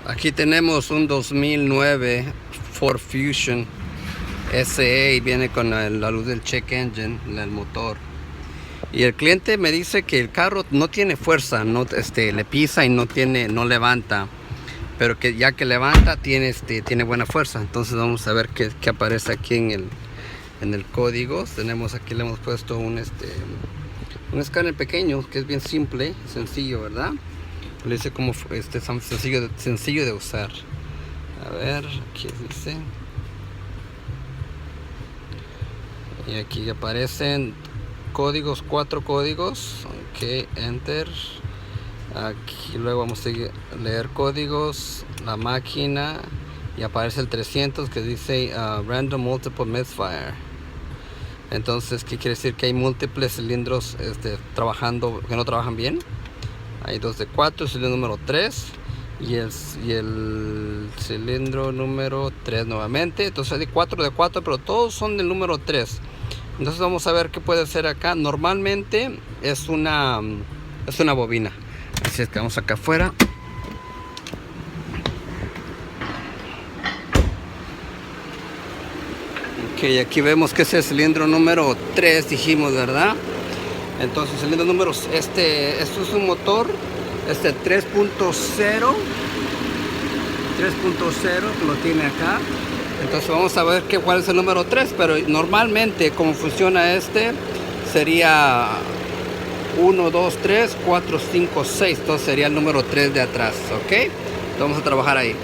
Aquí tenemos un 2009 Ford Fusion SE y viene con la luz del check engine, el motor. Y el cliente me dice que el carro no tiene fuerza, le pisa y no levanta, pero que ya que levanta tiene buena fuerza. Entonces vamos a ver qué aparece aquí en el código. Tenemos aquí, le hemos puesto un escáner pequeño que es bien simple, sencillo, ¿verdad? Le dice como sencillo de usar. A ver, aquí dice. Y aquí aparecen códigos, 4 códigos. Ok, enter. Aquí luego vamos a leer códigos, la máquina, y aparece el 300 que dice random multiple misfire. Entonces, ¿qué quiere decir? Que hay múltiples cilindros trabajando, que no trabajan bien. Hay 2 de 4, cilindro número 3 y el cilindro número 3 nuevamente. Entonces hay 4 de 4, pero todos son del número 3. Entonces vamos a ver qué puede ser acá. Normalmente es una bobina. Así es que vamos acá afuera. Ok, aquí vemos que es el cilindro número 3, dijimos, ¿verdad? Entonces el cilindro número, esto es un motor 3.0 que lo tiene acá. Entonces vamos a ver cuál es el número 3, pero normalmente como funciona sería 1, 2, 3, 4, 5, 6. Entonces sería el número 3 de atrás, ¿ok? Entonces vamos a trabajar ahí.